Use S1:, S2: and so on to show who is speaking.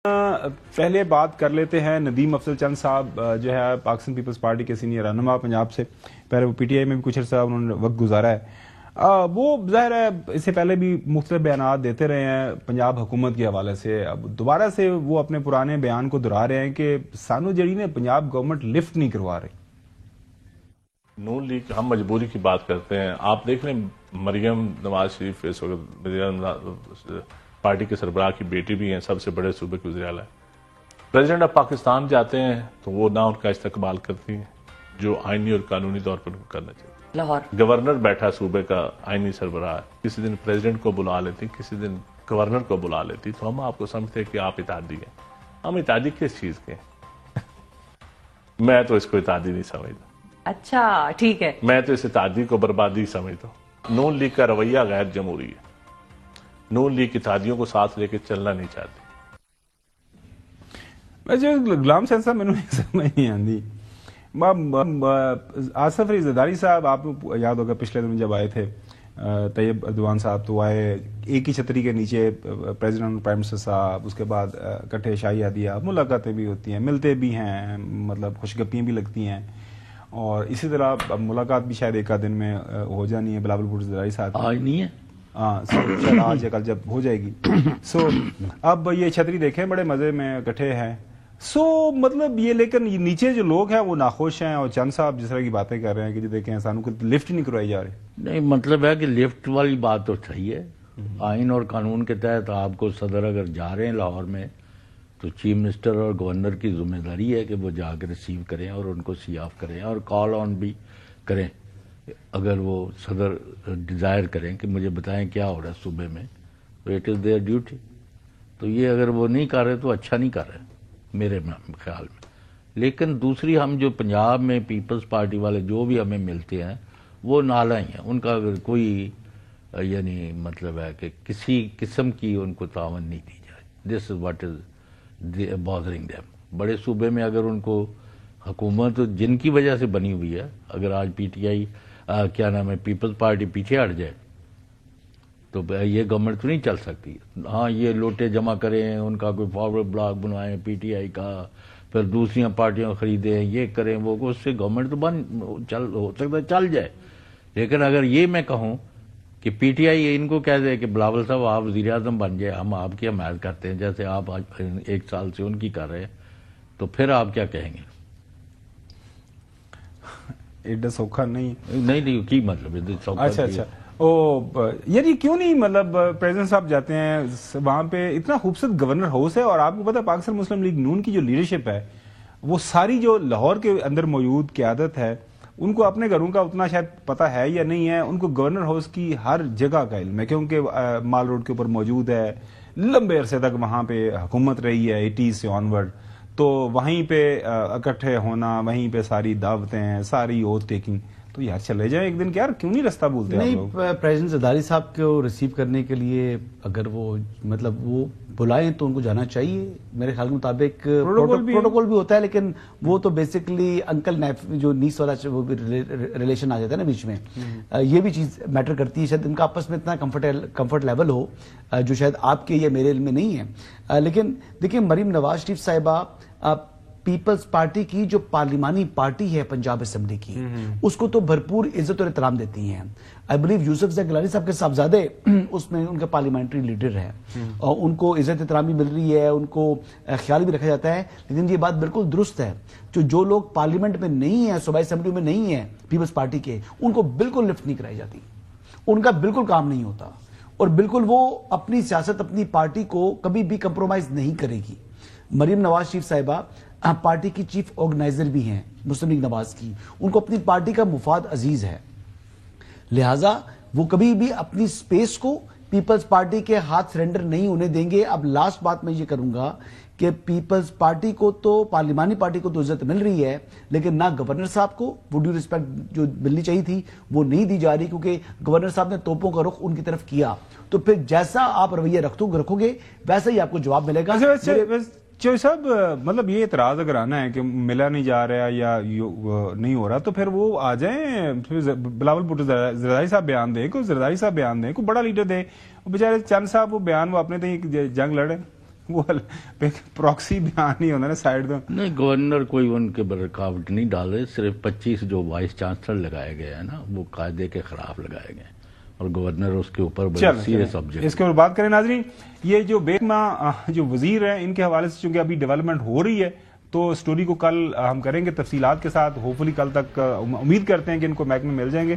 S1: پہلے بات کر لیتے ہیں ندیم افضل چند صاحب جو ہے پاکستان پیپلز پارٹی کے سینئر رہنما پنجاب سے. پہلے وہ پی ٹی آئی میں بھی کچھ عرصہ انہوں نے وقت گزارا ہے. وہ ظاہر ہے اس سے پہلے بھی مختلف بیانات دیتے رہے ہیں پنجاب حکومت کے حوالے سے. اب دوبارہ سے وہ اپنے پرانے بیان کو دہرا رہے ہیں کہ سانو جڑی نے پنجاب گورنمنٹ لفٹ نہیں کروا رہی.
S2: نون لیگ ہم مجبوری کی بات کرتے ہیں. آپ دیکھ لیں مریم نواز شریف اس وقت پارٹی کے سربراہ کی بیٹی بھی ہیں, سب سے بڑے صوبے کے وزیر اعلیٰ ہیں. پریزیڈنٹ آف پاکستان جاتے ہیں تو وہ نہ ان کا استقبال کرتی ہیں جو آئینی اور قانونی طور پر کرنا چاہیے.
S3: لاہور
S2: گورنر بیٹھا صوبے کا آئینی سربراہ, کسی دن پریزیڈنٹ کو بلا لیتی, کسی دن گورنر کو بلا لیتی, تو ہم آپ کو سمجھتے کہ آپ اتحادی ہیں. ہم اتحادی کس چیز کے ہیں؟ میں تو اس کو اتحادی نہیں سمجھتا.
S3: اچھا ٹھیک ہے,
S2: میں تو اس اتحادی کو بربادی سمجھتا ہوں. نون لیگ کا رویہ غیر جمہوری ہے. نون لیگ اتحادیوں کو ساتھ لے کے چلنا نہیں چاہتی.
S1: غلام صاحب صاحب میں سمجھ نہیں آتی. آصف علی زرداری صاحب آپ کو یاد ہوگا پچھلے دن جب آئے تھے, طیب اردوان صاحب تو آئے ایک ہی چھتری کے نیچے, پریزیڈنٹ پرائم منسٹر صاحب, اس کے بعد کٹھے شاہی ہدیہ, ملاقاتیں بھی ہوتی ہیں, ملتے بھی ہیں, مطلب خوشگپیاں بھی لگتی ہیں, اور اسی طرح ملاقات بھی شاید ایک آدھ دن میں ہو جانی ہے بلاول بھٹو زرداری صاحب.
S4: آج نہیں ہے,
S1: شاید آج یا کل جب ہو جائے گی. اب یہ چھتری دیکھیں بڑے مزے میں کٹھے ہیں. مطلب یہ لیکن نیچے جو لوگ ہیں وہ ناخوش ہیں, اور چند صاحب جس طرح کی باتیں کر رہے ہیں کہ جو دیکھیں سانو کو لفٹ نہیں کروائی جا رہی.
S4: نہیں مطلب ہے کہ لفٹ والی بات تو صحیح ہے. آئین اور قانون کے تحت آپ کو صدر اگر جا رہے ہیں لاہور میں تو چیف منسٹر اور گورنر کی ذمہ داری ہے کہ وہ جا کے ریسیو کریں اور ان کو سی آف کریں اور کال آن بھی کریں. اگر وہ صدر ڈیزائر کریں کہ مجھے بتائیں کیا ہو رہا ہے صوبے میں, تو اٹ از دیئر ڈیوٹی. تو یہ اگر وہ نہیں کر رہے تو اچھا نہیں کر رہے میرے خیال میں. لیکن دوسری ہم جو پنجاب میں پیپلز پارٹی والے جو بھی ہمیں ملتے ہیں وہ نالا ہی ہیں. ان کا اگر کوئی یعنی مطلب ہے کہ کسی قسم کی ان کو تعاون نہیں دی جائے. This is what is bothering them. بڑے صوبے میں اگر ان کو حکومت جن کی وجہ سے بنی ہوئی ہے, اگر آج پی ٹی آئی کیا نام ہے پیپلز پارٹی پیچھے ہٹ جائے تو یہ گورنمنٹ تو نہیں چل سکتی. ہاں یہ لوٹے جمع کریں, ان کا کوئی فارورڈ بلاک بنوائیں پی ٹی آئی کا, پھر دوسری پارٹیاں خریدیں, یہ کریں وہ, اس سے گورنمنٹ تو ہو سکتا ہے چل جائے. لیکن اگر یہ میں کہوں کہ پی ٹی آئی ان کو کہہ دے کہ بلاول صاحب آپ وزیر اعظم بن جائے, ہم آپ کی حمایت کرتے ہیں جیسے آپ آج ایک سال سے ان کی کر رہے ہیں, تو پھر آپ کیا کہیں گے؟
S1: ایڈا سوکھا
S4: نہیں کی مطلب
S1: اچھا یعنی کیوں نہیں, مطلب پریزیڈنٹ صاحب جاتے ہیں وہاں پہ, اتنا خوبصورت گورنر ہاؤس ہے, اور آپ کو پتا ہے پاکستان مسلم لیگ نون کی جو لیڈرشپ ہے وہ ساری جو لاہور کے اندر موجود قیادت ہے ان کو اپنے گھروں کا اتنا شاید پتہ ہے یا نہیں ہے. ان کو گورنر ہاؤس کی ہر جگہ کا علم ہے کیونکہ مال روڈ کے اوپر موجود ہے, لمبے عرصے تک وہاں پہ حکومت رہی ہے 80 سے آنورڈ, تو وہیں پہ اکٹھے ہونا, وہیں پہ ساری دعوتیں, ساری اوتھ ٹیکنگ. تو یار چلے جائیں ایک دن, کہ یار کیوں نہیں رستہ بولتے ہیں آپ لوگ؟
S5: پریزیڈنٹ زرداری صاحب کو ریسیو کرنے کے لیے اگر وہ مطلب وہ بلائیں تو ان کو جانا چاہیے. میرے خیال کے مطابق پروٹوکول بھی ہوتا ہے, لیکن وہ تو بیسکلی انکل جو نیس والا وہ بھی ریلیشن آ جاتا ہے نا بیچ میں, یہ بھی چیز میٹر کرتی ہے. شاید ان کا آپس میں اتنا کمفرٹ لیول ہو جو شاید آپ کے یا میرے علم میں نہیں ہے. لیکن دیکھیں مریم نواز شریف صاحبہ پیپلز پارٹی کی جو پارلیمانی پارٹی ہے پنجاب اسمبلی کی, اس کو تو بھرپور عزت اور احترام دیتی ہیں. آئی بلیو یوسف زئی گیلانی صاحب کے صاحبزادے اس میں ان کا پارلیمنٹری لیڈر ہے, اور ان کو عزت احترام بھی مل رہی ہے, ان کو خیال بھی رکھا جاتا ہے. لیکن یہ بات بالکل درست ہے, جو لوگ پارلیمنٹ میں نہیں ہیں, صوبائی اسمبلی میں نہیں ہیں پیپلز پارٹی کے, ان کو بالکل لفٹ نہیں کرائی جاتی. ان کا بالکل کام نہیں ہوتا, اور بالکل وہ اپنی سیاست اپنی پارٹی کو کبھی بھی کمپرومائز نہیں کرے گی. مریم نواز شریف صاحبہ پارٹی کی چیف آرگنائزر بھی ہیں مسلم لیگ نواز کی, ان کو اپنی پارٹی کا مفاد عزیز ہے, لہٰذا وہ کبھی بھی اپنی سپیس کو پیپلز پارٹی کے ہاتھ سرنڈر نہیں ہونے دیں گے. اب لاسٹ بات میں یہ کروں گا کہ پیپلز پارٹی کو تو پارلیمانی پارٹی کو تو عزت مل رہی ہے, لیکن نہ گورنر صاحب کو وہ ڈیو رسپیکٹ جو ملنی چاہیے تھی وہ نہیں دی جا رہی, کیونکہ گورنر صاحب نے توپوں کا رخ ان کی طرف کیا. تو پھر جیسا آپ رویہ رکھو گے ویسا ہی آپ کو جواب ملے گا.
S1: چوہے صاحب مطلب یہ اعتراض اگر آنا ہے کہ ملا نہیں جا رہا یا نہیں ہو رہا, تو پھر وہ آ جائیں, بلاول بھٹو زرداری صاحب بیان دیں, کوئی زرداری صاحب بیان دیں, کوئی بڑا لیڈر دے. بیچارے چند صاحب وہ بیان وہ اپنے تھے جنگ لڑے. وہ پراکسی بیان نہیں ہوتا نا سائڈ تو
S4: نہیں گورنر کوئی ان کے رکاوٹ نہیں ڈالے، صرف 25 جو وائس چانسلر لگائے گئے ہیں نا وہ قاعدے کے خلاف لگائے گئے اور گورنر اس کے اوپر بڑے سیریس آبجیکٹ.
S1: اس کے اوپر بات کریں ناظرین. یہ جو بیگما جو وزیر ہیں ان کے حوالے سے چونکہ ابھی ڈیولپمنٹ ہو رہی ہے تو سٹوری کو کل ہم کریں گے تفصیلات کے ساتھ. ہوپ فلی کل تک امید کرتے ہیں کہ ان کو محکمے مل جائیں گے.